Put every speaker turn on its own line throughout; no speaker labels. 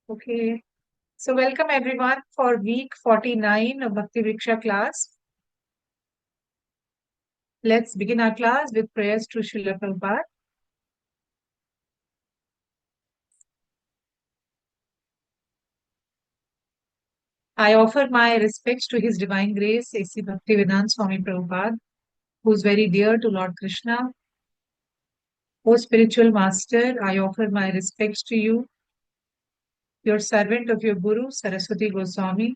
Okay. So welcome everyone for week 49 of Bhakti Vriksha class. Let's begin our class with prayers to Srila Prabhupada. I offer my respects to His Divine Grace, A.C. Bhaktivedanta Swami Prabhupada, who is very dear to Lord Krishna. O spiritual master, I offer my respects to you, your servant of your Guru, Saraswati Goswami.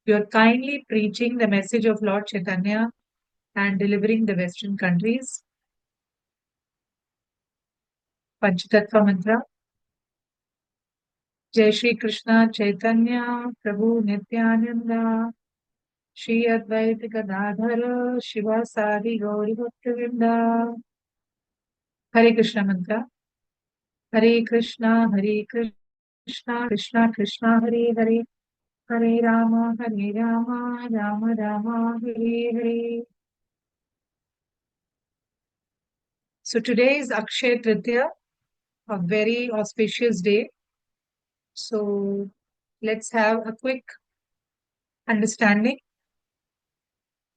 You are kindly preaching the message of Lord Chaitanya and delivering the Western countries. Panchatattva mantra. जय श्री कृष्ण चैतन्य प्रभु नित्यानंद श्री अद्वैत गदाधर शिवासादि गौरी भक्तवृंद हरे कृष्ण मंत्र हरे Krishna Krishna Krishna Hare Hare Ram Ram Ram Hare Hare. So today is Akshaya Tritiya, a very auspicious day. So let's have a quick understanding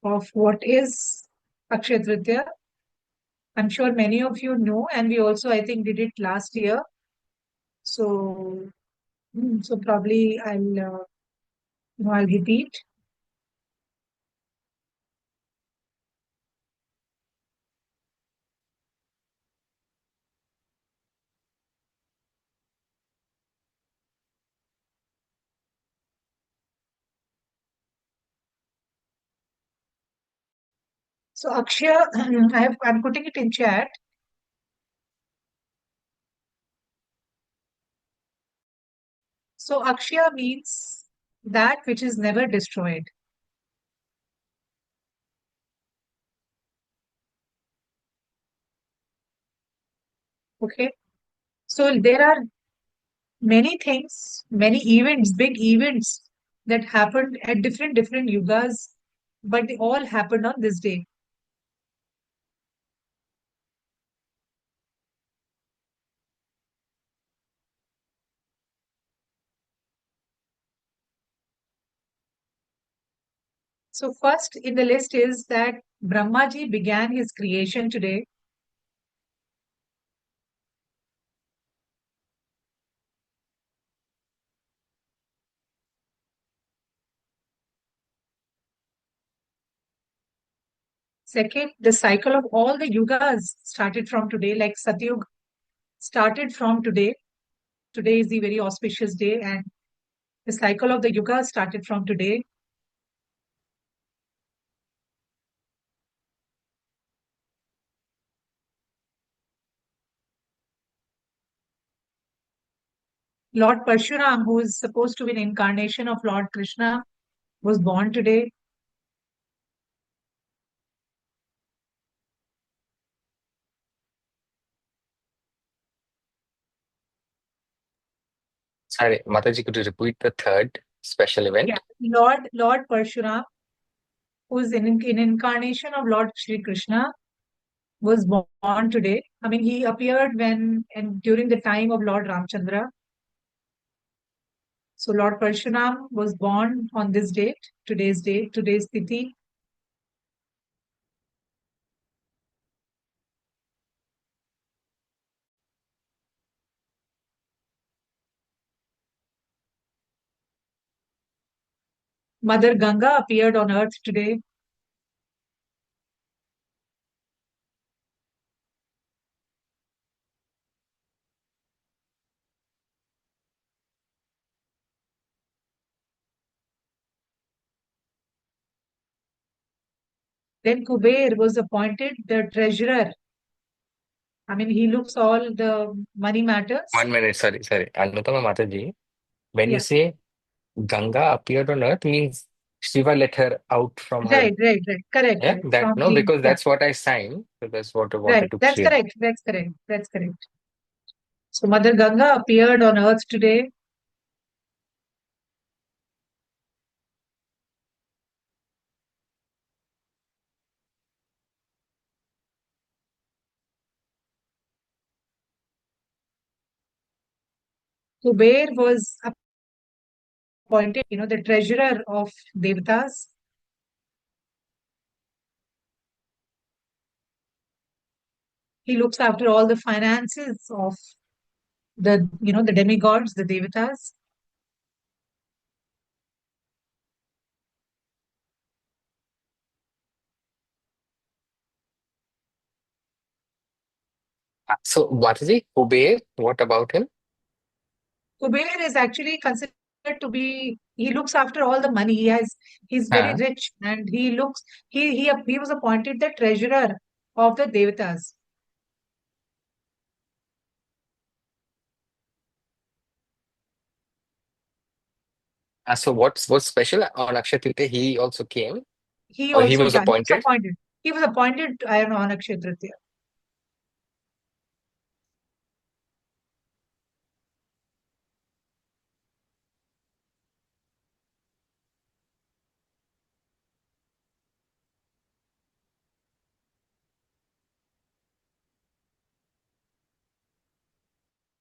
of what is Akshaya Tritiya. I'm sure many of you know, and we also, I think, did it last year. So, so probably I'll repeat. So, Akshaya, I'm putting it in chat. So, Akshaya means that which is never destroyed. Okay. So, there are many things, many events, big events that happened at different yugas, but they all happened on this day. So first in the list is that Brahmaji began his creation today. Second, the cycle of all the yugas started from today, like Satyug started from today. Today is the very auspicious day, and the cycle of the yugas started from today. Lord Parshuram, who is supposed to be an incarnation of Lord Krishna, was born today.
Sorry, Mataji, could you repeat the third special event?
Yeah, Lord Parshuram, who is an incarnation of Lord Sri Krishna, was born today. I mean, he appeared when and during the time of Lord Ramchandra. So Lord Parshuram was born on this date, today's Tithi. Mother Ganga appeared on earth today. Then Kuber was appointed the treasurer. I mean, he looks all the money matters.
1 minute, sorry. Anutama Mataji, when you
Yeah,
say Ganga appeared on earth, means Shiva let her out from her.
right. Correct,
Yeah,
correct.
that
From
no,
the,
because
yeah,
that's what I signed. So that's what I
right.
wanted to
That's
clear.
correct. That's correct. So Mother Ganga appeared on earth today. Kuber was appointed, the treasurer of devatas. He looks after all the finances of the demigods, the devatas.
So what is he? Kuber? What about him?
Kuber is actually considered to be, he looks after all the money. He's very
Huh?
rich, and he was appointed the treasurer of the devatas.
So what's special on Akshaya Tritiya? He also came,
He
or he
also,
was
yeah, he was
appointed.
appointed. He was appointed, I don't know, on Akshaya Tritiya.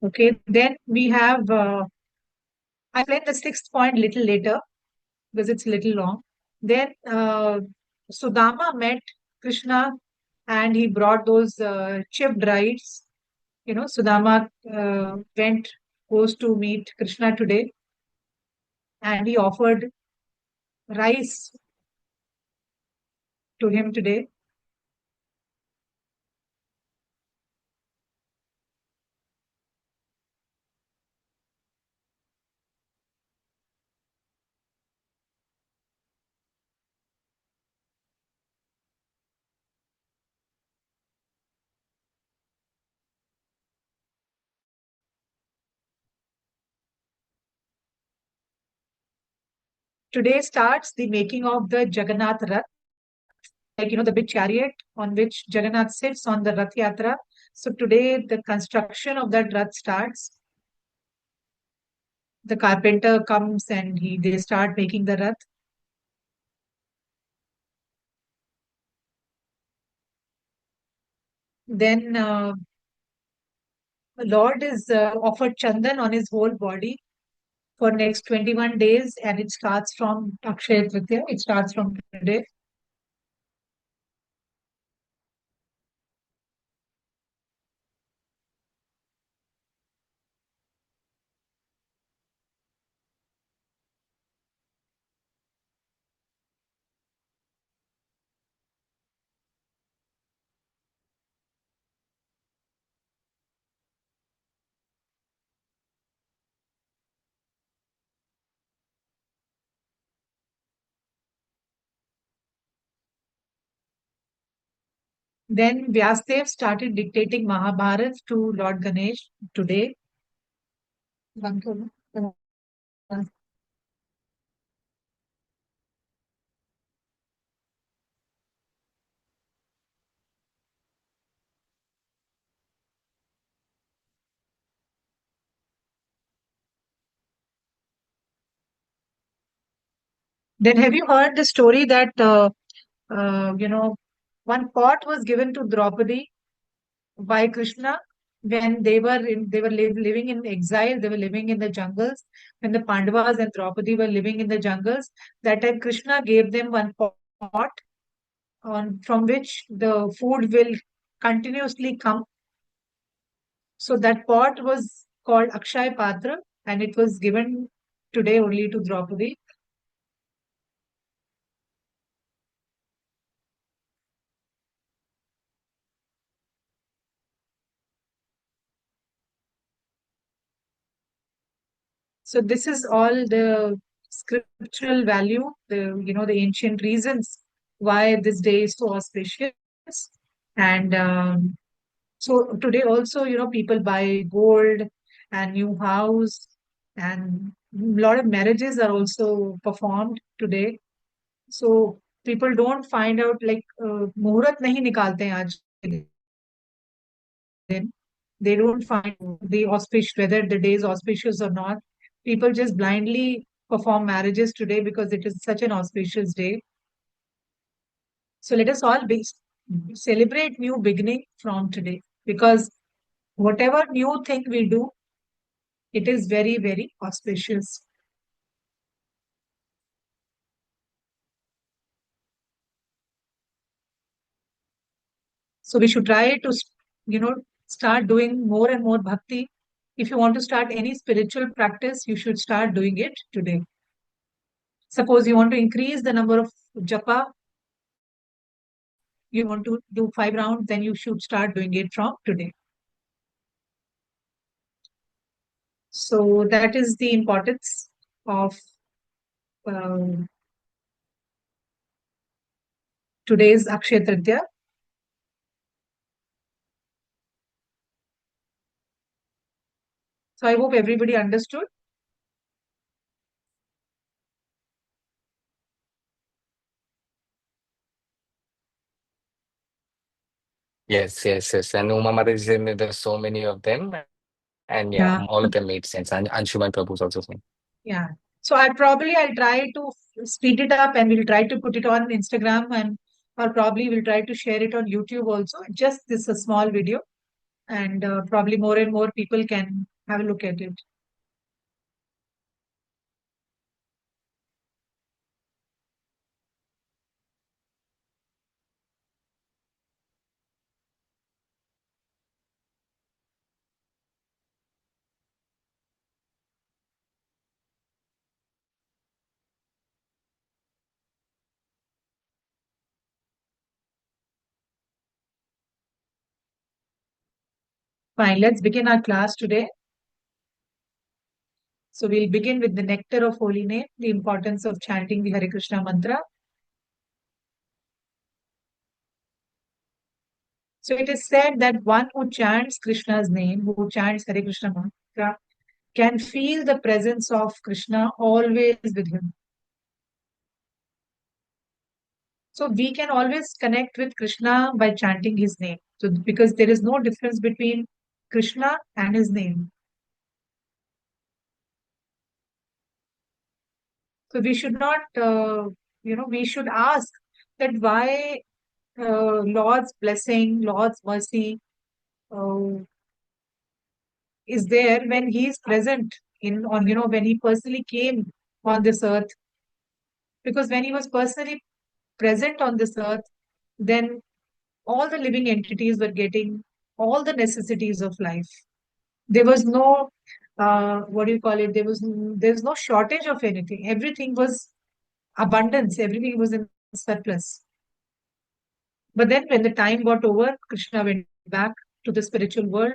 Okay, then we have, I explain the sixth point little later because it's a little long. Then Sudama met Krishna and he brought those chipped rice. Sudama goes to meet Krishna today, and he offered rice to him today. Today starts the making of the Jagannath Rath, like the big chariot on which Jagannath sits on the Rath Yatra. So today the construction of that Rath starts. The carpenter comes and they start making the Rath. Then Lord is offered chandan on his whole body for next 21 days, and it starts from Akshaya Tritiya. It starts from today. Then Vyasdev started dictating Mahabharata to Lord Ganesh today. Then have you heard the story that one pot was given to Draupadi by Krishna when living in exile. They were living in the jungles. When the Pandavas and Draupadi were living in the jungles, that time Krishna gave them one pot on from which the food will continuously come. So that pot was called Akshaya Patra, and it was given today only to Draupadi. So this is all the scriptural value, the ancient reasons why this day is so auspicious. And so today also, people buy gold and new house, and a lot of marriages are also performed today. So people don't find out like मुहूर्त नहीं निकालते हैं आज के दिन. They don't find the auspicious whether the day is auspicious or not. People just blindly perform marriages today because it is such an auspicious day. So let us all celebrate new beginning from today, because whatever new thing we do, It is very, very auspicious. So we should try to, start doing more and more bhakti. If you want to start any spiritual practice, you should start doing it today. Suppose you want to increase the number of japa, you want to do 5 rounds, then you should start doing it from today. So that is the importance of um, today's Akshaya Tritiya. So I hope everybody understood.
Yes, yes, yes. And Uma Mata said that there's so many of them. And yeah,
Yeah,
all of them made sense. And Anshuman Prabhu's also saying.
yeah. So I'll try to speed it up and we'll try to put it on Instagram and or probably we'll try to share it on YouTube also. Just this a small video and probably more and more people can have a look at it. Fine, let's begin our class today. So we'll begin with the nectar of holy name, the importance of chanting the Hare Krishna mantra. So it is said that one who chants Krishna's name, who chants Hare Krishna mantra, can feel the presence of Krishna always with him. So we can always connect with Krishna by chanting his name. So because there is no difference between Krishna and his name. So we should not, we should ask that why Lord's blessing, Lord's mercy uh, is there when he is present in on when he personally came on this earth, because when he was personally present on this earth, then all the living entities were getting all the necessities of life. There was no what do you call it, there was no shortage of anything. Everything was abundance, everything was in surplus. But then when the time got over, Krishna went back to the spiritual world.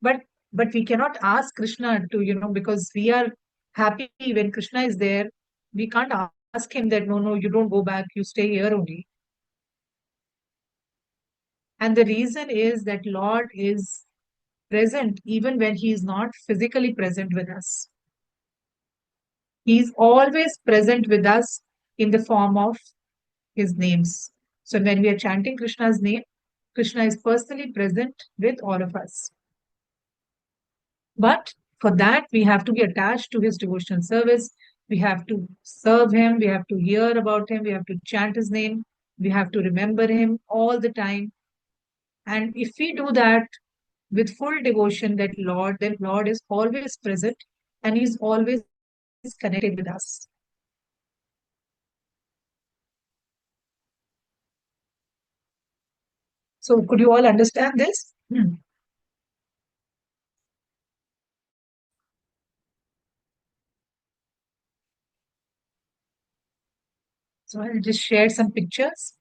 But but we cannot ask Krishna to, because we are happy when Krishna is there. We can't ask him that, no, no, you don't go back, you stay here only. And the reason is that Lord is present even when he is not physically present with us. He is always present with us in the form of his names. So when we are chanting Krishna's name, Krishna is personally present with all of us. But for that, we have to be attached to his devotional service. We have to serve him. We have to hear about him. We have to chant his name. We have to remember him all the time. And if we do that with full devotion, that Lord, then Lord is always present and he's always connected with us. So could you all understand this? So I'll just share some pictures.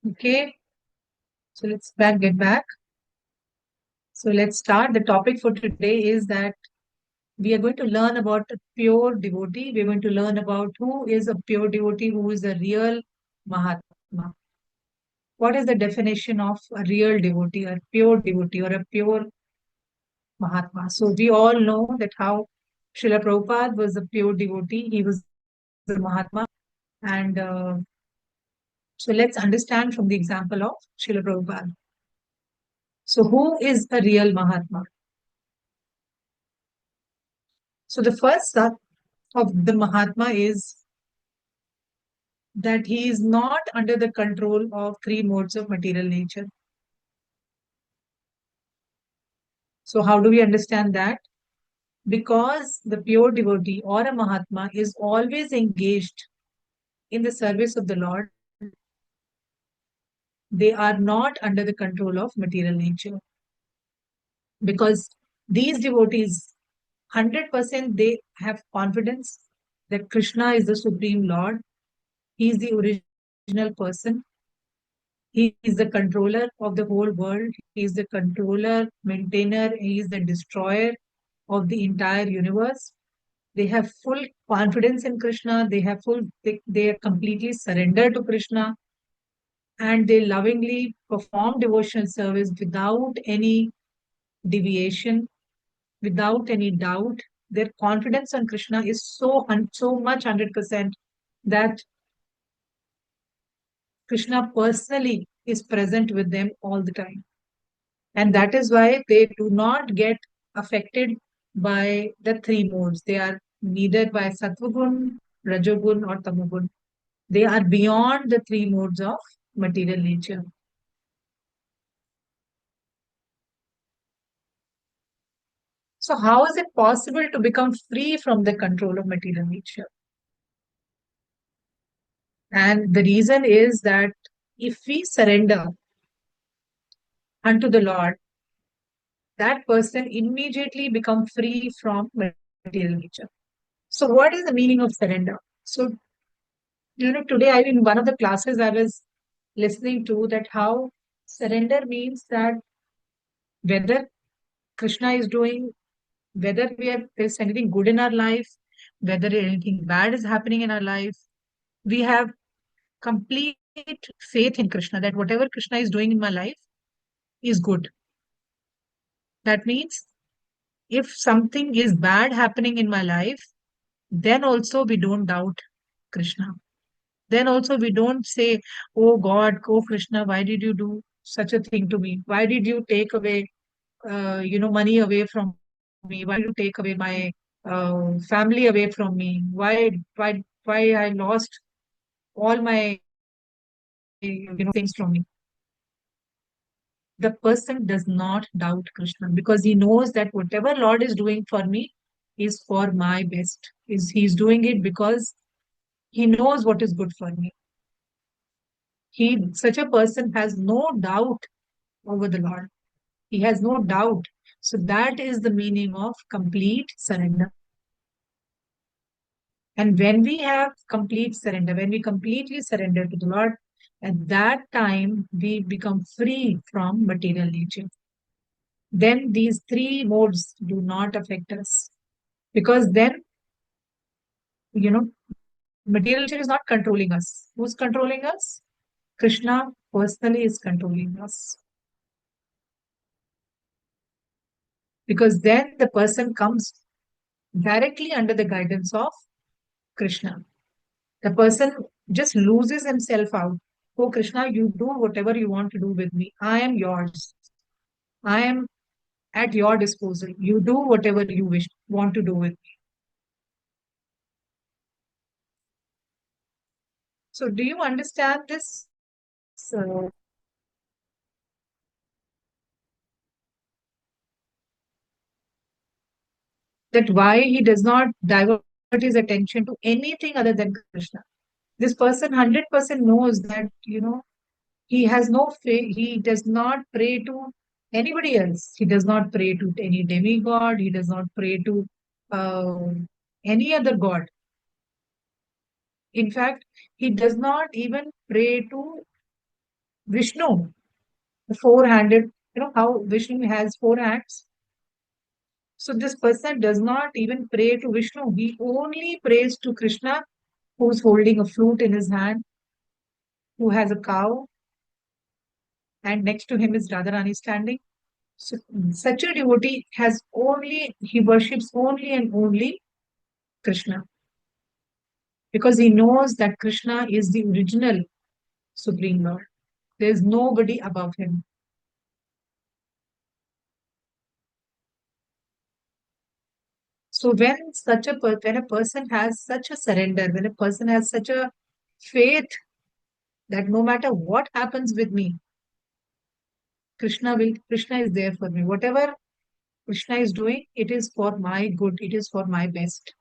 Okay, so get back. So let's start. The topic for today is that we are going to learn about a pure devotee. We're going to learn about who is a pure devotee, who is a real Mahatma. What is the definition of a real devotee, a pure devotee, or a pure Mahatma? So we all know that how Srila Prabhupada was a pure devotee. He was a Mahatma. And so let's understand from the example of Srila Prabhupada. So who is a real Mahatma? So the first step of the Mahatma is that he is not under the control of three modes of material nature. So how do we understand that? Because the pure devotee or a Mahatma is always engaged in the service of the Lord, they are not under the control of material nature. Because these devotees, 100% they have confidence that Krishna is the Supreme Lord. He is the original person. He is the controller of the whole world. He is the controller, maintainer. He is the destroyer of the entire universe. They have full confidence in Krishna. They are completely surrendered to Krishna, and they lovingly perform devotional service without any deviation, without any doubt. Their confidence on Krishna is so much 100% that Krishna personally is present with them all the time. And that is why they do not get affected by the three modes. They are neither by Sattvagun, Rajogun, or Tamogun. They are beyond the three modes of material nature. So, how is it possible to become free from the control of material nature? And the reason is that if we surrender unto the Lord, that person immediately become free from material nature. So, what is the meaning of surrender? So, today in one of the classes I was listening to that how surrender means that whether Krishna is doing, whether there's anything good in our life, whether anything bad is happening in our life, we have complete faith in Krishna that whatever Krishna is doing in my life is good. That means if something is bad happening in my life, then also we don't doubt Krishna. Then also we don't say, oh God, oh Krishna, why did you do such a thing to me? Why did you take away, money away from me? Why did you take away my family away from me? Why I lost all my, things from me? The person does not doubt Krishna because he knows that whatever Lord is doing for me is for my best. He's doing it because he knows what is good for me. Such a person has no doubt over the Lord. He has no doubt. So that is the meaning of complete surrender. And when we have complete surrender, when we completely surrender to the Lord, at that time we become free from material nature. Then these three modes do not affect us. Because then, material nature is not controlling us. Who's controlling us? Krishna personally is controlling us. Because then the person comes directly under the guidance of Krishna. The person just loses himself out. Oh, Krishna, you do whatever you want to do with me. I am yours. I am at your disposal. You do whatever you want to do with me. So, do you understand this? That why he does not divert his attention to anything other than Krishna. This person 100% knows that, he has no faith, he does not pray to anybody else. He does not pray to any demigod, he does not pray to uh, any other god. In fact, he does not even pray to Vishnu, the four-handed, how Vishnu has four hands. So this person does not even pray to Vishnu. He only prays to Krishna, who's holding a flute in his hand, who has a cow, and next to him is Radharani standing. So such a devotee he worships only and only Krishna because he knows that Krishna is the original Supreme Lord. There is nobody above him. So when a person has such a surrender, when a person has such a faith that no matter what happens with me, Krishna is there for me. Whatever Krishna is doing, it is for my good, it is for my best.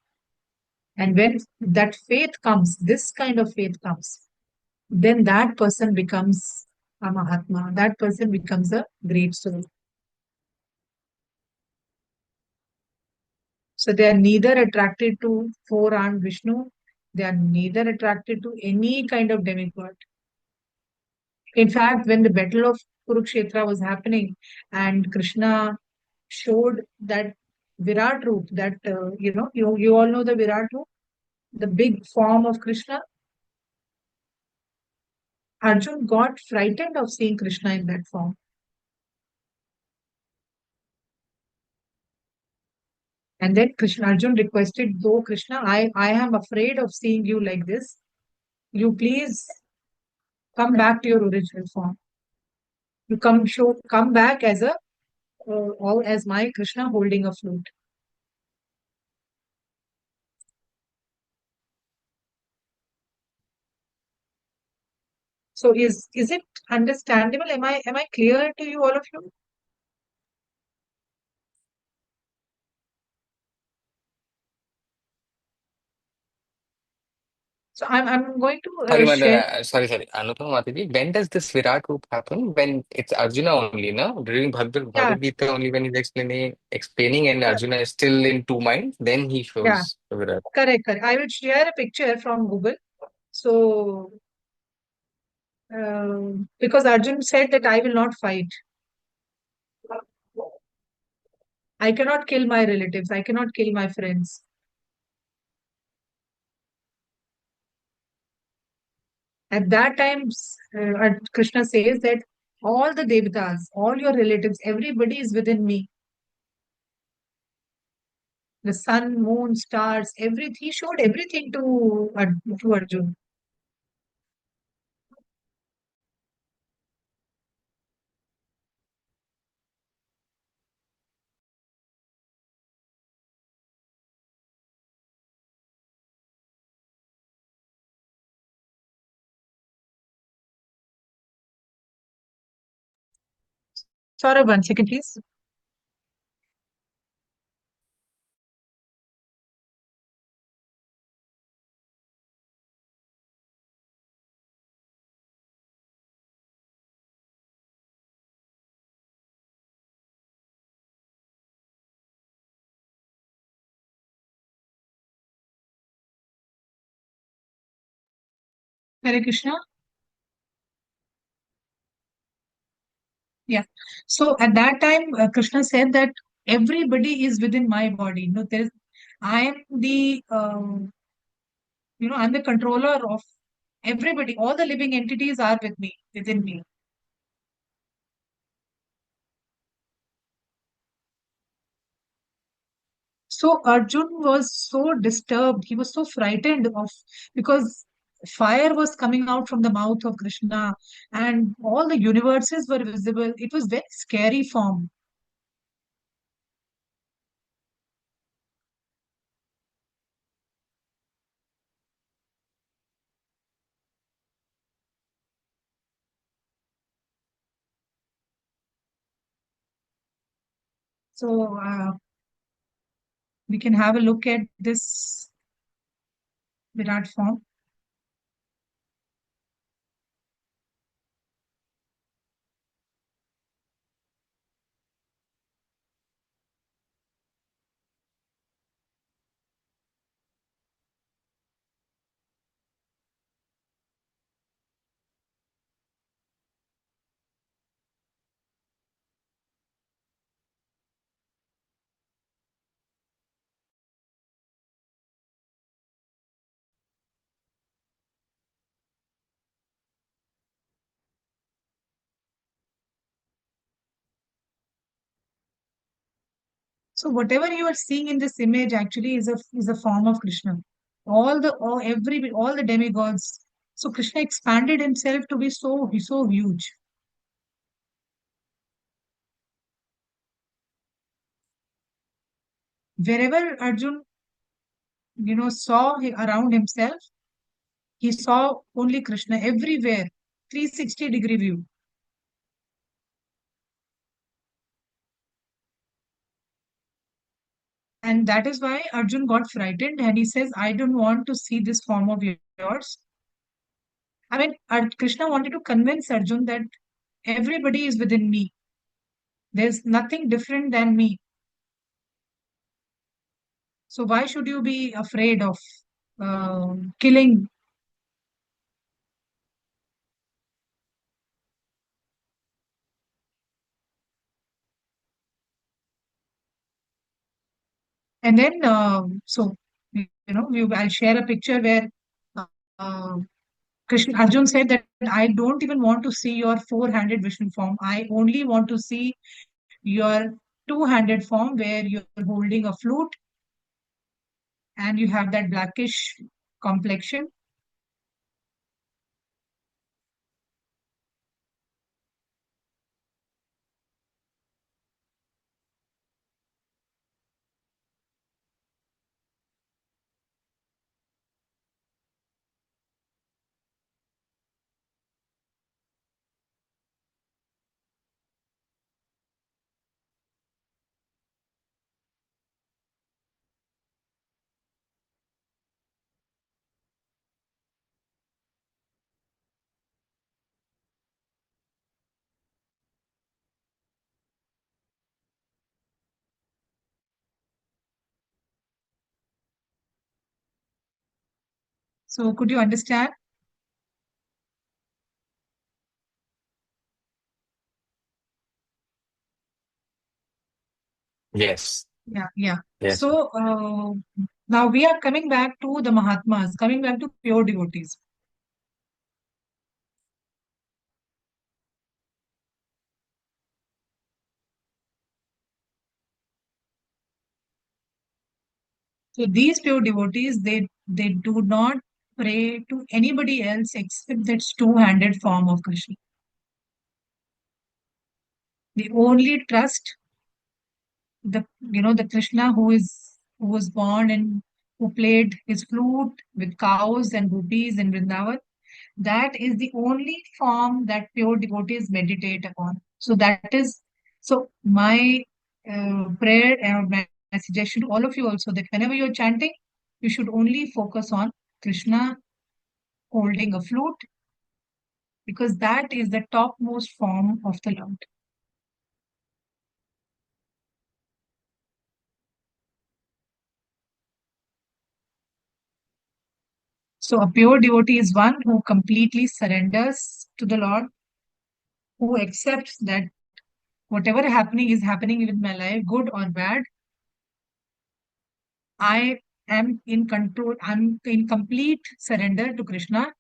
And when that faith comes, this kind of faith comes, then that person becomes a Mahatma. That person becomes a great soul. So they are neither attracted to four-armed Vishnu, they are neither attracted to any kind of demigod. In fact, when the battle of Kurukshetra was happening and Krishna showed that Virat Roop, you all know the Virat Roop, the big form of Krishna, Arjun got frightened of seeing Krishna in that form. And then Arjun requested, though Krishna, I am afraid of seeing you like this. You please come back to your original form. You come back as all as my Krishna holding a flute. So is it understandable? Am I clear to you, all of you? So I'm going to
Sorry,
share.
sorry, Anupama Mataji. When does this Virat Roop happen? When it's Arjuna only, no? During
Yeah,
Bhagavad Gita only when he's explaining and
uh,
Arjuna is still in two minds, then he
yeah,
shows the Virat.
correct. I will share a picture from Google. So because Arjun said that I will not fight. I cannot kill my relatives. I cannot kill my friends. At that time, Krishna says that all the devatas, all your relatives, everybody is within me. The sun, moon, stars, everything. He showed everything to Arjun. Sorry, 1 second, please. Hare Krishna. Yeah. So at that time, Krishna said that everybody is within my body. I am I'm the controller of everybody. All the living entities are within me. So Arjun was so disturbed. He was so frightened of because fire was coming out from the mouth of Krishna and all the universes were visible. It was very scary form. So we can have a look at this Virat form. So whatever you are seeing in this image actually is a form of Krishna. All the demigods. So Krishna expanded himself to be so huge. Wherever Arjun, saw around himself, he saw only Krishna everywhere, 360-degree view. And that is why Arjun got frightened and he says, I don't want to see this form of yours. I mean, Krishna wanted to convince Arjun that everybody is within me. There's nothing different than me. So why should you be afraid of killing? And then, I'll share a picture where uh, uh, Krishna Arjun said that I don't even want to see your four-handed Vishnu form. I only want to see your two-handed form where you're holding a flute and you have that blackish complexion. So could you understand?
Yes.
Yeah, yeah.
Yes.
So now we are coming back to the Mahatmas, coming back to pure devotees. So these pure devotees, they do not pray to anybody else except that two-handed form of Krishna. They only trust the Krishna who was born and who played his flute with cows and gopis in Vrindavan. That is the only form that pure devotees meditate upon. So that is so my prayer and my suggestion to all of you also that whenever you're chanting, you should only focus on Krishna holding a flute because that is the topmost form of the Lord. So a pure devotee is one who completely surrenders to the Lord, who accepts that whatever happening is happening in my life, good or bad, I am in control. I'm in complete surrender to Krishna.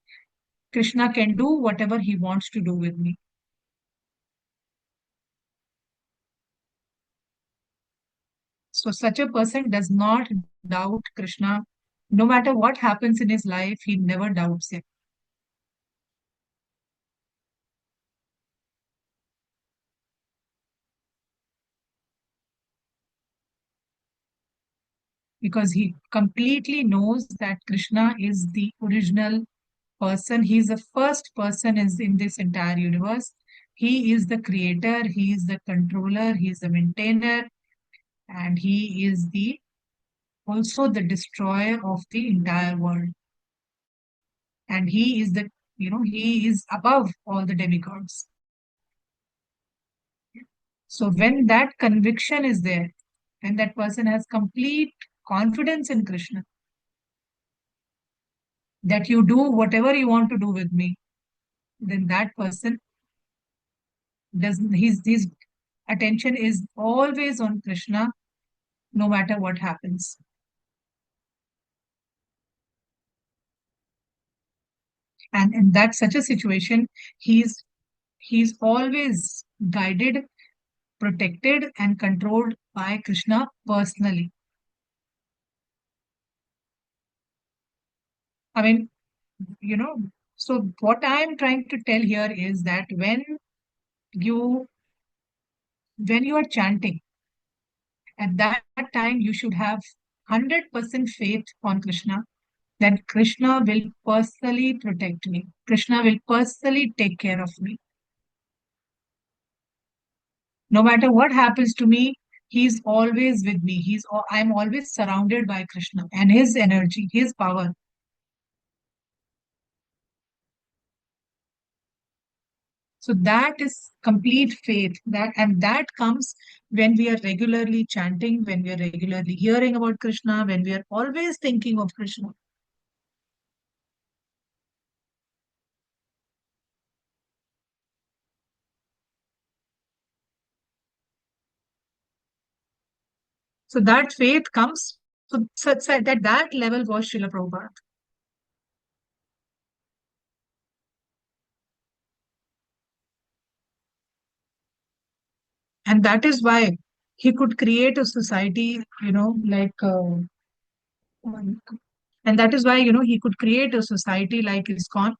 Krishna can do whatever he wants to do with me. So such a person does not doubt Krishna. No matter what happens in his life, he never doubts him because he completely knows that Krishna is the original person. He is the first person is in this entire universe. He is the creator, he is the controller, he is the maintainer, and he is the also the destroyer of the entire world. And he is he is above all the demigods. So when that conviction is there, and that person has complete confidence in Krishna, that you do whatever you want to do with me, then that person does his attention is always on Krishna, no matter what happens. And in that such a situation, he's always guided, protected, and controlled by Krishna personally. I mean, you know, so what I am trying to tell here is that you when you are chanting, at that time you should have 100% faith on Krishna, that Krishna will personally protect me. Krishna will personally take care of me. No matter what happens to me, he's always with me. I'm always surrounded by Krishna and his energy, his power. So that is complete faith. That comes when we are regularly chanting, when we are regularly hearing about Krishna, when we are always thinking of Krishna. So that faith comes. So that level was Srila Prabhupada. And that is why he could create a society, and that is why, he could create a society like ISKCON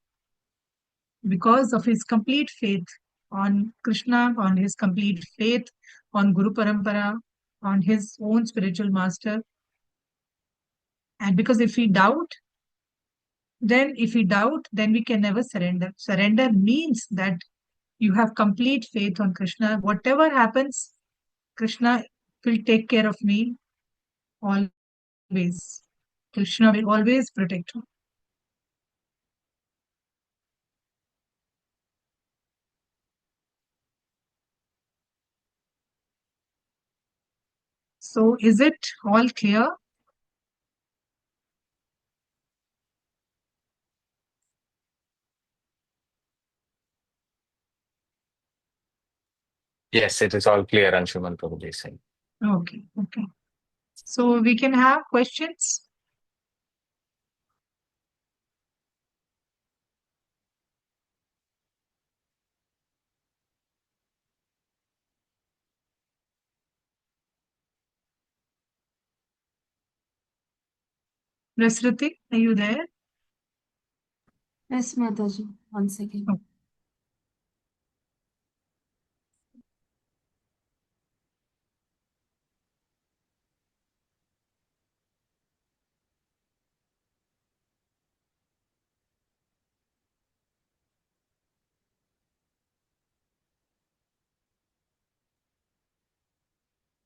because of his complete faith on Krishna, on his complete faith on Guru Parampara, on his own spiritual master. And because if we doubt, then we can never surrender. Surrender means that you have complete faith on Krishna. Whatever happens, Krishna will take care of me always. Krishna will always protect me. So, is it all clear?
Yes, it is all clear, Anshuman Prabhuji saying.
Okay, okay. So, we can have questions. Rasrati, are you there?
Yes, Mataji. One second.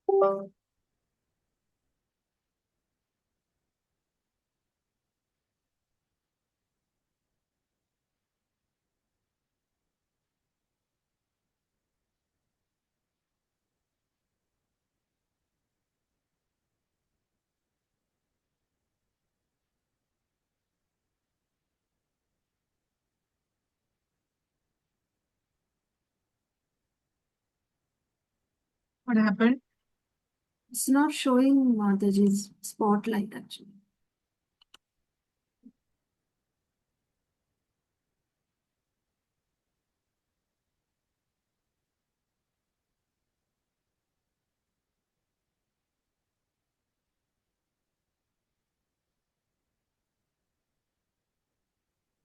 Oh, what happened?
It's not showing Mataji's spotlight actually.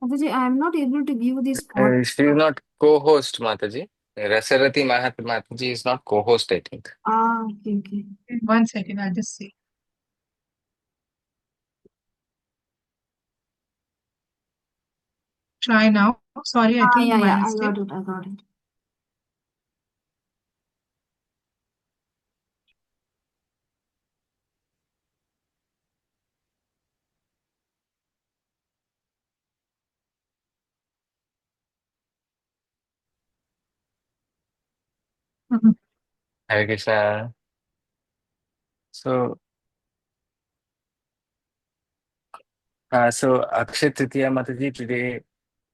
Mataji, I am not able to view the spot.
She is not co-host, Mataji. Rasarati Mataji is not co-host, I think.
Ah, okay, okay.
In 1 second, I'll just see. Try now. Sorry, I
Ah,
think
yeah,
my
yeah, I
mistake.
got it, I got it.
Mhm.
Hare Krishna. So, so Akshaya Tritiya Mataji, today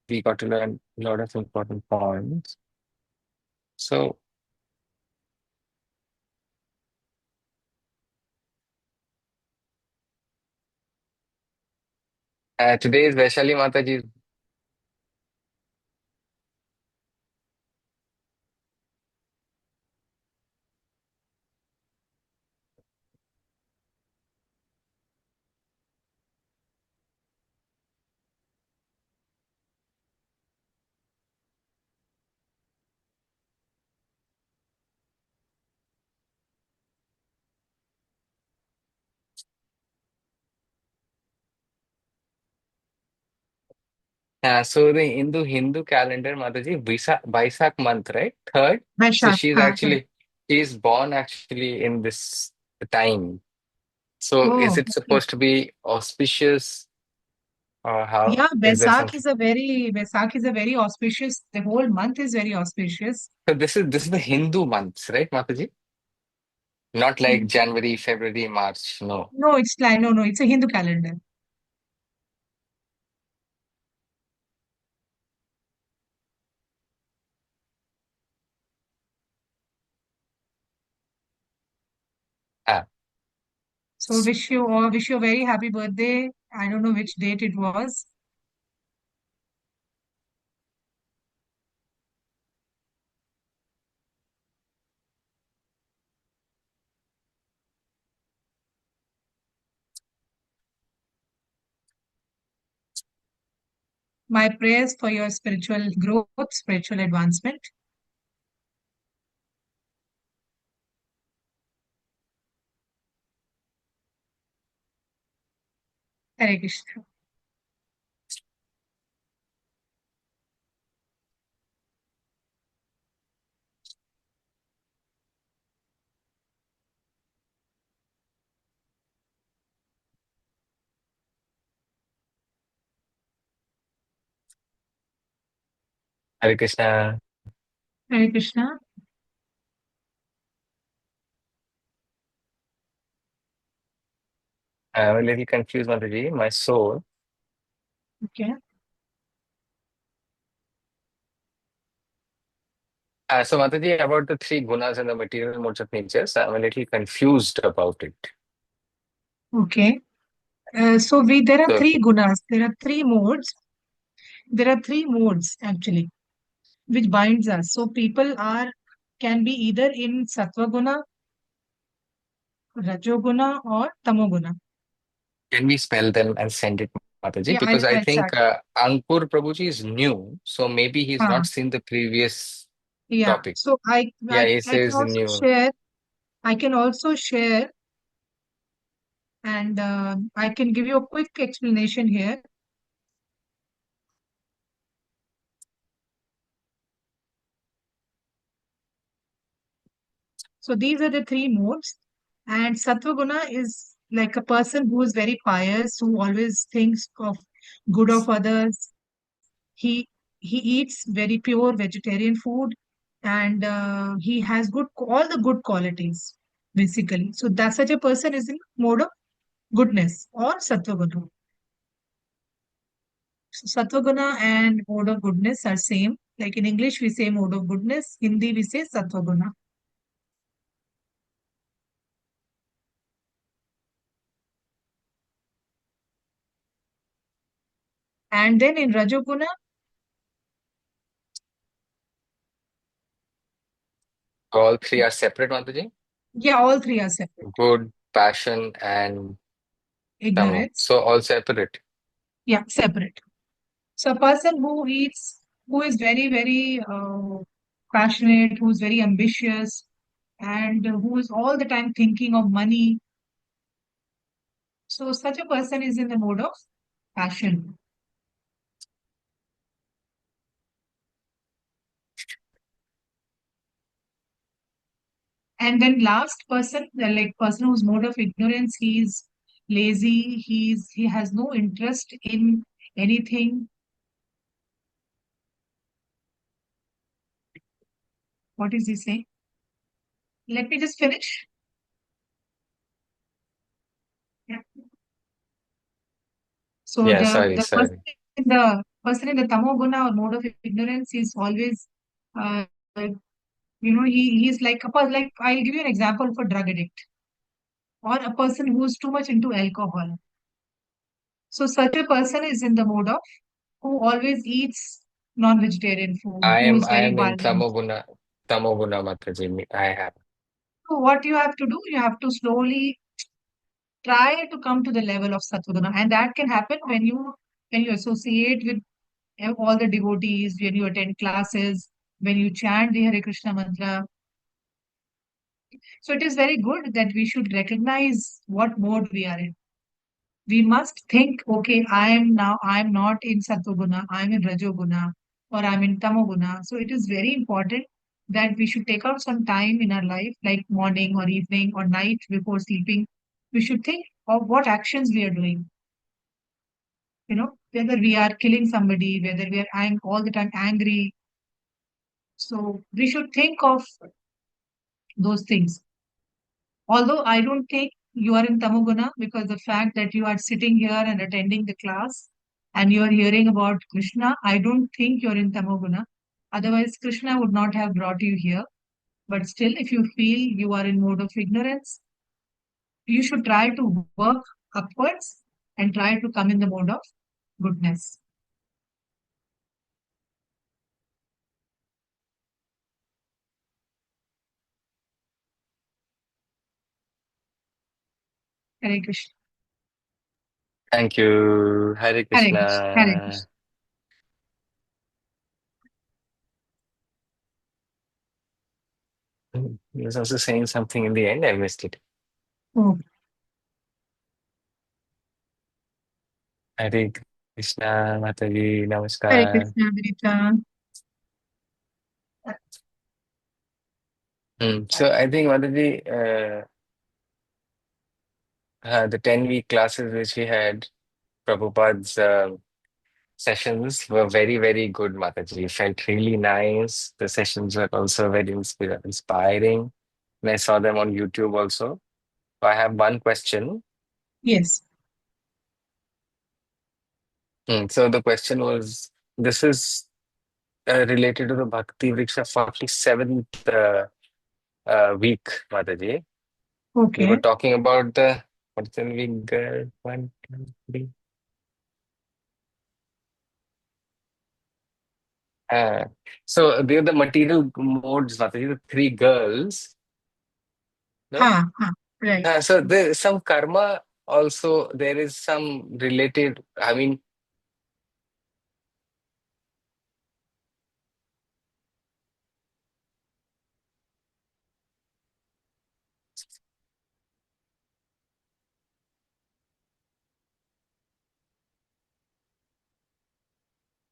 we got to learn a lot of important points. So, today is Vaishali Mataji. So the Hindu calendar, Mataji, Vaisak month, right? Third. So
Vaishak. Correct.
she's born actually in this time. So is
Oh,
it
okay.
supposed to be auspicious or how?
Yeah,
Is there something?
Vaisakh is a very auspicious. The whole month is very auspicious.
So this is the Hindu months, right, Mataji? Not like January, February, March. No.
No, it's like no, no. It's a Hindu calendar.
Ah,
So wish you a very happy birthday. I don't know which date it was. My prayers for your spiritual growth, spiritual advancement. Hare Krishna.
Hare Krishna.
Hare Krishna.
I'm a little confused, Mataji. My soul.
Okay.
So Mataji, about the three gunas and the material modes of nature, so I'm a little confused about it.
Okay. So there are
So
three gunas. There are three modes. There are three modes actually, which binds us. So people can be either in Sattva guna, Rajoguna, or Tamoguna.
can we spell them and send it, Mataji?
Yeah,
Because I
I'll
think
chat.
Ankur Prabhuji is new, so maybe he's not
Uh,
seen the previous
yeah.
topic.
So
Yeah, he
I can
says
also
new.
share. I can also share, and I can give you a quick explanation here. So these are the three modes. And Sattva is like a person who is very pious, who always thinks of good of others. He he eats very pure vegetarian food, and he has all the good qualities basically. So that such a person is in mode of goodness or Sattva. So Sattva and mode of goodness are same. Like in English we say mode of goodness, Hindi we say Sattva. And then in Rajoguna,
All three are separate, Mataji.
yeah, all three are separate.
Good, passion, and tamo.
Ignorance,
So all separate.
yeah, separate. So a person who is very, very passionate, who's very ambitious, and who is all the time thinking of money. So such a person is in the mode of passion. And then last person, the like person who's mode of ignorance, he's lazy, he has no interest in anything. What is he saying? Let me just finish. Yeah. So
Yeah,
the
sorry,
the person
sorry.
in the person in the tamoguna or mode of ignorance is always, uh, he's like like I'll give you an example for drug addict or a person who's too much into alcohol. So such a person is in the mode of who always eats non-vegetarian food,
I
who
am
is
I
very
am in
violent.
Tamoguna Mataji. I have.
So what you have to do, you have to slowly try to come to the level of sattva, and that can happen when you associate with all the devotees, when you attend classes, when you chant the Hare Krishna mantra. So it is very good that we should recognize what mode we are in. We must think, okay, I'm not in Satoguna, I'm in Rajoguna, or I'm in Tamoguna. So it is very important that we should take out some time in our life, like morning or evening or night before sleeping. We should think of what actions we are doing. Whether we are killing somebody, whether we are all the time angry. So we should think of those things. Although I don't think you are in Tamoguna, because the fact that you are sitting here and attending the class and you are hearing about Krishna, I don't think you're in Tamoguna. Otherwise, Krishna would not have brought you here. But still, if you feel you are in mode of ignorance, you should try to work upwards and try to come in the mode of goodness. Hare Krishna.
Thank you. Hare
Hare Krishna. Hare
Krishna.
Krishna.
He was also saying something in the end. I missed it.
Oh,
Hare Krishna, Mataji,
Hare
Namaskar.
Krishna, Vinita.
So I think Mataji, the 10-week classes which we had, Prabhupada's sessions were very, very good, Mataji. It felt really nice. The sessions were also very inspiring. And I saw them on YouTube also. So I have one question.
Yes.
So the question was, this is related to the Bhakti Vriksha 47th week, Mataji. We were
Okay.
talking about the, what's the week? One, two, three. Uh, so they are the material modes, Mataji, the three girls. No?
Ha. Right.
So there is some karma also, there is some related, I mean,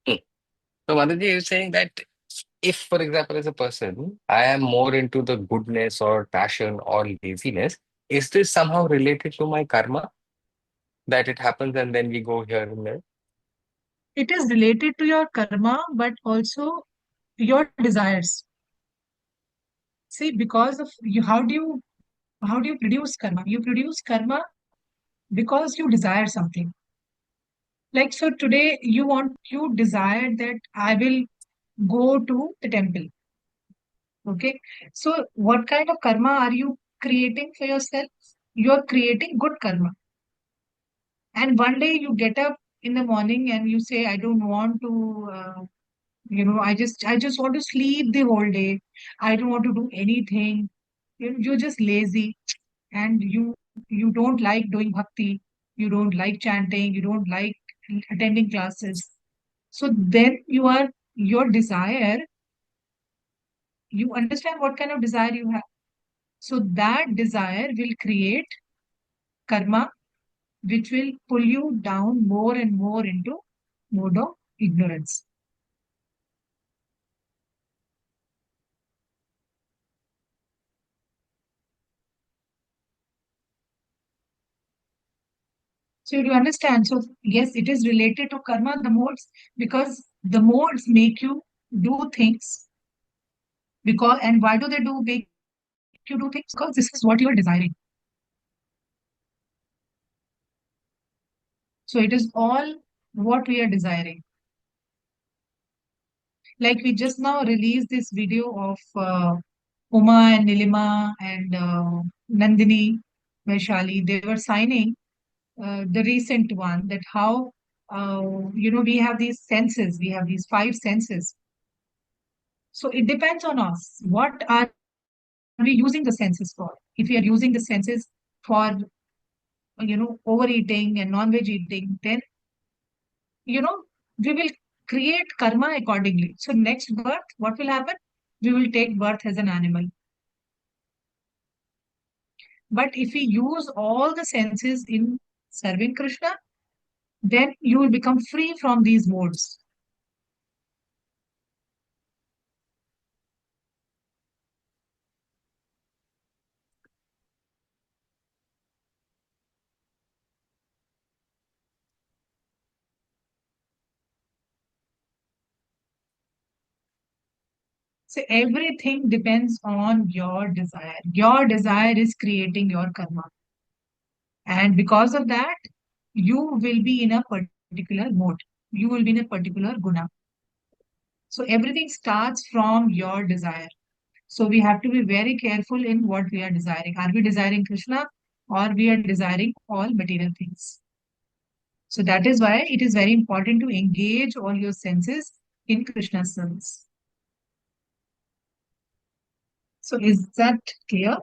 hmm. So Mataji is saying that if, for example, as a person, I am more into the goodness or passion or laziness, is this somehow related to my karma that it happens and then we go here and there?
It is related to your karma, but also your desires. See, because of you, how do you produce karma? You produce karma because you desire something. Like, so today you desire that I will go to the temple. Okay. So what kind of karma are you creating for yourself? You're creating good karma. And one day you get up in the morning and you say, I don't want to I just want to sleep the whole day. I don't want to do anything. You're just lazy, and you don't like doing bhakti, you don't like chanting, you don't like attending classes. So then your desire, you understand what kind of desire you have. So that desire will create karma, which will pull you down more and more into mode of ignorance. So you understand. So yes, it is related to karma, the modes, because the modes make you do things. Because, and why do they do make you do things? Because this is what you are desiring. So it is all what we are desiring. Like we just now released this video of Uma and Nilima and Nandini Vaishali. They were signing the recent one, that how we have these senses, we have these five senses. So it depends on us. What are we using the senses for? If we are using the senses for, overeating and non-veg eating, then, we will create karma accordingly. So next birth, what will happen? We will take birth as an animal. But if we use all the senses in serving Krishna, then you will become free from these modes. So everything depends on your desire. Your desire is creating your karma. And because of that, you will be in a particular mode. You will be in a particular guna. So everything starts from your desire. So we have to be very careful in what we are desiring. Are we desiring Krishna or we are desiring all material things? So that is why it is very important to engage all your senses in Krishna's service. So is that clear?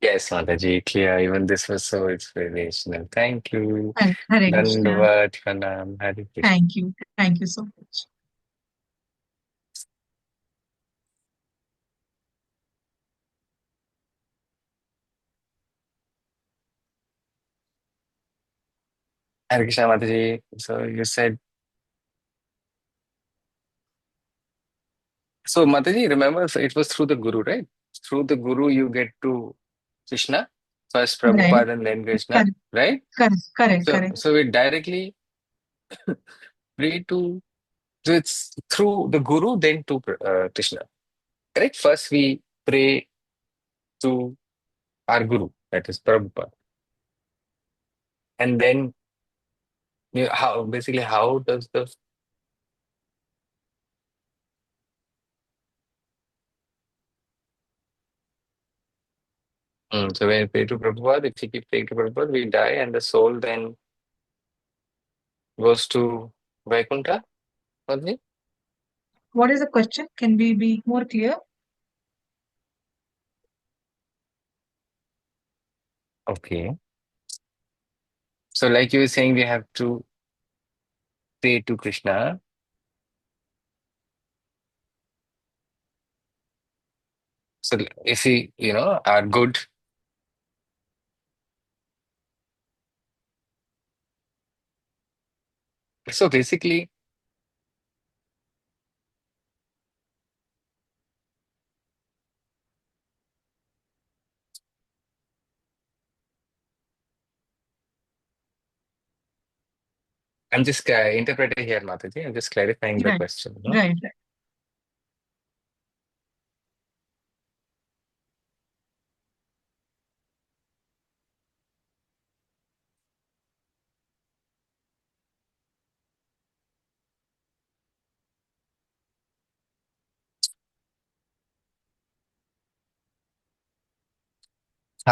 Yes, Mataji, clear. Even this was so inspirational. Thank you.
Hare Krishna.
Dandavat, Pranam, Hare Krishna.
Thank you. Thank you so much.
Hare Krishna, Mataji. So you said, so Mataji, remember, so it was through the Guru, right? Through the Guru, you get to Krishna, first
Right.
Prabhupada and then Krishna,
Correct.
right?
Correct. Correct.
So,
Correct.
so we directly pray to, so it's through the Guru, then to Krishna, correct? First we pray to our Guru, that is Prabhupada. And then how basically how does the so when we pray to Prabhupada, if we keep praying to Prabhupada, we die and the soul then goes to Vaikuntha, only?
What is the question? Can we be more clear?
Okay. So like you were saying, we have to pray to Krishna. So if we, are good, so basically, I'm just interpreting here, Mataji. I'm just clarifying the
Right.
question.
Right. Right.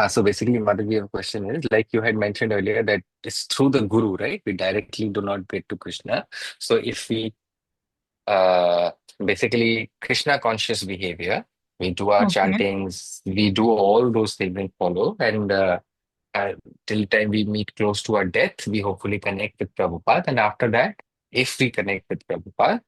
So basically, Madhavi, your question is like you had mentioned earlier that it's through the Guru, right? We directly do not pray to Krishna. So if we uh, basically Krishna conscious behavior, we do our
Okay.
chantings, we do all those things and follow, and uh, till the time we meet close to our death, we hopefully connect with Prabhupada, and after that, if we connect with Prabhupada,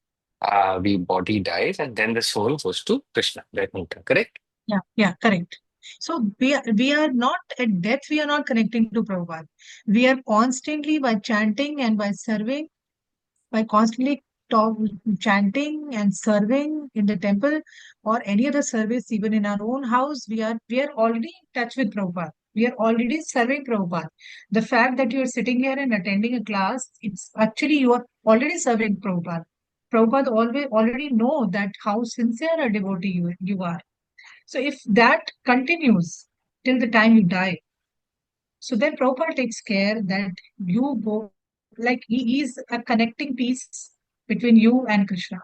we body dies, and then the soul goes to Krishna. That means correct?
Yeah. Yeah. Correct. So we are not at death, we are not connecting to Prabhupada. We are constantly by chanting and by serving, by constantly talk, chanting and serving in the temple or any other service, even in our own house, we are already in touch with Prabhupada. We are already serving Prabhupada. The fact that you are sitting here and attending a class, it's actually you are already serving Prabhupada. Prabhupada already know that how sincere a devotee you are. So if that continues till the time you die, so then Prabhupada takes care that you go, like he is a connecting piece between you and Krishna.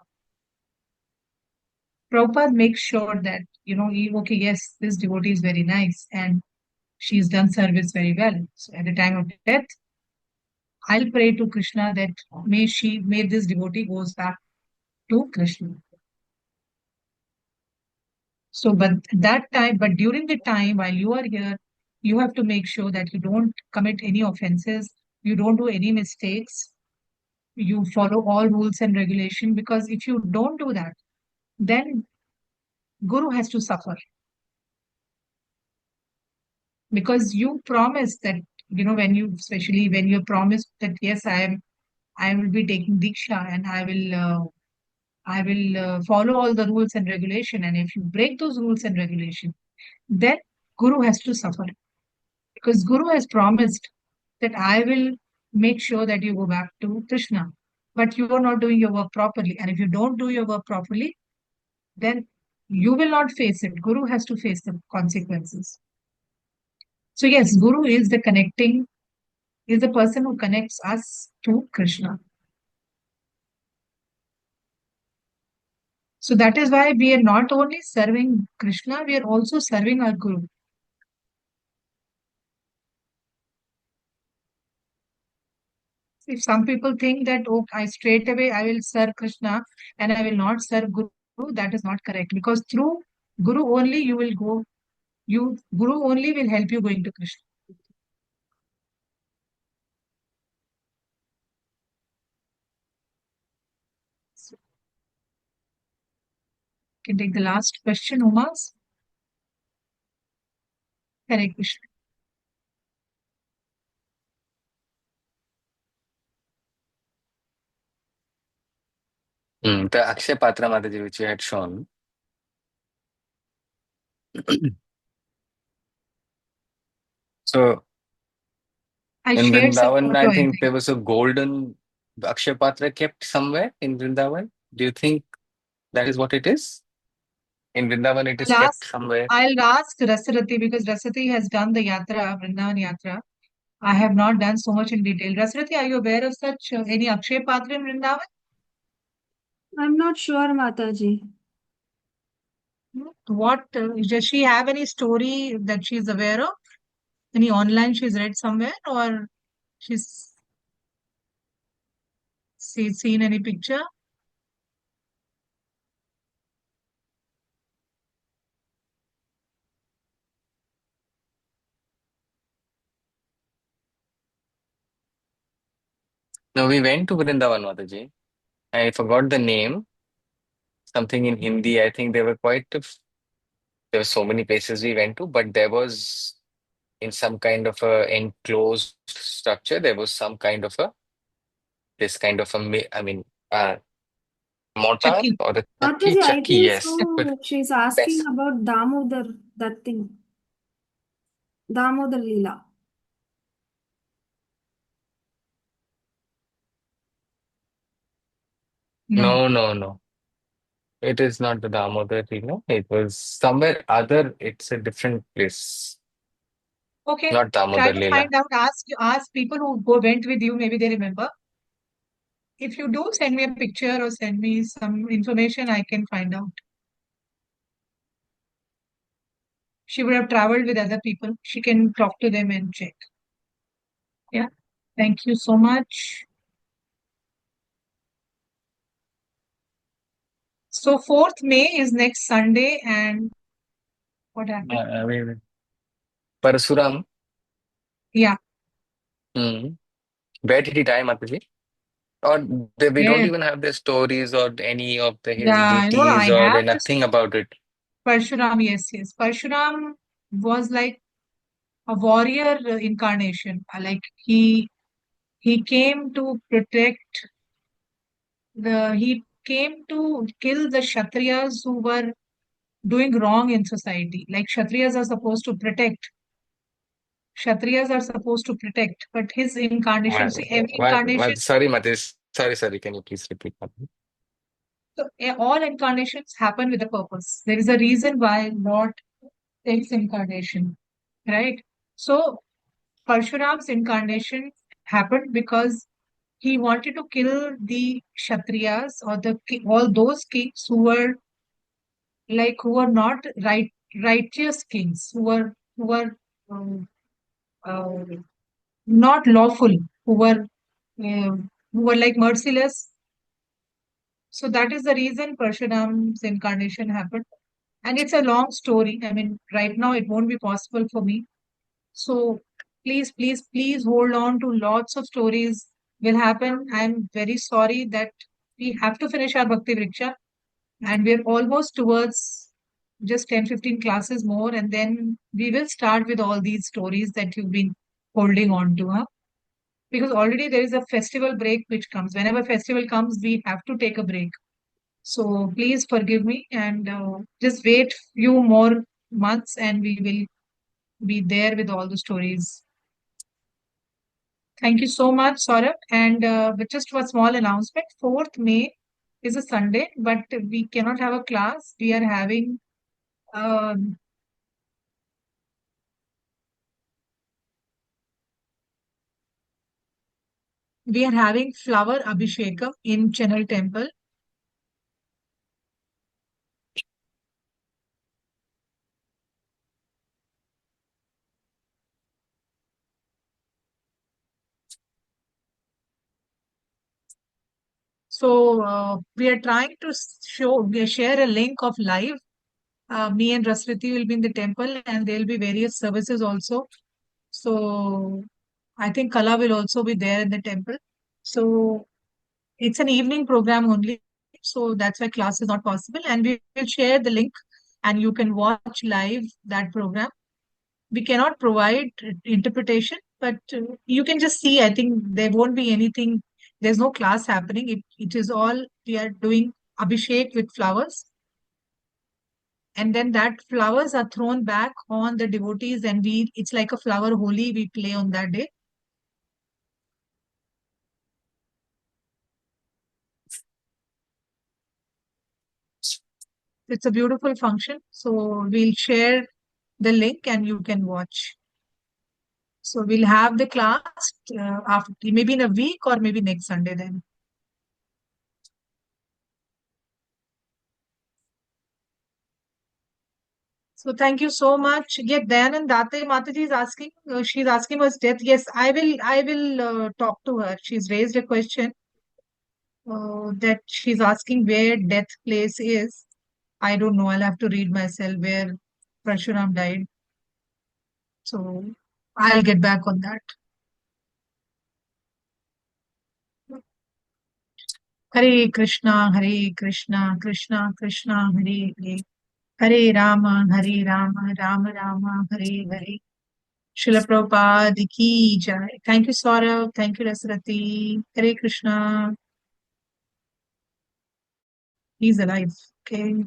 Prabhupada makes sure that, okay, yes, this devotee is very nice and she's done service very well. So at the time of death, I'll pray to Krishna that may this devotee goes back to Krishna. So, but during the time while you are here, you have to make sure that you don't commit any offenses, you don't do any mistakes, you follow all rules and regulation, because if you don't do that, then Guru has to suffer, because you promise that, when you, especially when you promise that, yes, I will be taking Diksha and I will follow all the rules and regulation. And if you break those rules and regulation, then Guru has to suffer, because Guru has promised that I will make sure that you go back to Krishna. But you are not doing your work properly. And if you don't do your work properly, then you will not face it. Guru has to face the consequences. So yes, Guru is the person who connects us to Krishna. So that is why we are not only serving Krishna, we are also serving our Guru. If some people think that, oh, I straight away I will serve Krishna and I will not serve Guru, that is not correct. Because through Guru only you will go, Guru only will help you going to Krishna. So, can take the last question, Umas. Hare Krishna.
The Akshay Patra Mataji, which you had shown. So
I
in
shared some
Vrindavan,
photo,
I
I
think
think.
there was a golden Akshay Patra kept somewhere in Vrindavan. Do you think that is what it is? In Vrindavan, it is
I'll
kept
ask,
somewhere.
I'll ask Rasarati, because Rasarati has done the yatra, Vrindavan yatra. I have not done so much in detail. Rasarati, are you aware of such any Akshay Patra in Vrindavan?
I'm not sure, Mataji.
What does she have any story that she's aware of? Any online she's read somewhere, or she's seen any picture?
No, we went to Vrindavan, Mataji. I forgot the name. Something in Hindi. I think there were so many places we went to, but there was in some kind of a enclosed structure. There was some kind of a this kind of a uh, mortar
Chakki.
or the
Mataji, I
chakki,
think
yes. But
so. She's asking
best.
about Damodar, that thing. Damodar Leela.
No.
No, no, no. It is not the Damodar, It was somewhere other. It's a different place.
Okay.
Not
Try
Damodar
to
Leela.
find out. Ask people who went with you. Maybe they remember. If you do, send me a picture or send me some information. I can find out. She would have traveled with other people. She can talk to them and check. Yeah. Thank you so much. So 4th May is next Sunday, and what happened?
I mean, Parasuram.
Yeah.
Hmm. Where did he die, Mataji? Or we don't
Where?
even have the stories or any of his
Yeah. No,
deeds
I
or
have this
nothing about it.
Parshuram. Yes, yes. Parshuram was like a warrior incarnation. Like he came to protect he came to kill the Kshatriyas who were doing wrong in society. Like Kshatriyas are supposed to protect, but his incarnation, see, every incarnation,
Sorry, Mataji. Sorry. Can you please repeat, Mataji?
so all incarnations happen with a purpose. There is a reason why Lord takes incarnation, right? So Parshuram's incarnation happened because he wanted to kill the Kshatriyas, or all those kings who were not righteous kings, who were um, uh, not lawful, who were like merciless. So that is the reason Parshuram's incarnation happened. And it's a long story. I mean, right now it won't be possible for me. So please hold on to lots of stories will happen. I'm very sorry that we have to finish our Bhakti Vriksha, and we're almost towards just 10-15 classes more, and then we will start with all these stories that you've been holding on to, huh? Because already there is a festival break which comes. Whenever festival comes, we have to take a break. So please forgive me and just wait few more months and we will be there with all the stories. Thank you so much, Saurabh. And but just one small announcement, 4th May is a Sunday, but we cannot have a class. Um, we are having flower abhishekam in Chennai temple. So we are trying to share a link of live. Me and Rasriti will be in the temple, and there will be various services also. So I think Kala will also be there in the temple. So it's an evening program only. So that's why class is not possible. And we will share the link and you can watch live that program. We cannot provide interpretation, but you can just see. I think there won't be anything. There's no class happening. It is all we are doing abhishek with flowers. And then that flowers are thrown back on the devotees and it's like a flower holi we play on that day. It's a beautiful function. So we'll share the link and you can watch. So we'll have the class after maybe in a week or maybe next Sunday then. So thank you so much. Yeah, Dayanand Date Mataji is asking, she's asking was death. Yes, I will talk to her. She's raised a question that she's asking where death place is. I don't know. I'll have to read myself where Parshuram died. So I'll get back on that. Hare Krishna, Hare Krishna, Krishna Krishna, Hare Hare. Hare Rama, Rama Rama, Hare Hare. Srila Prabhupada ki jai. Thank you, Saurabh. Thank you, Rasrati. Hare Krishna. He's alive. Okay.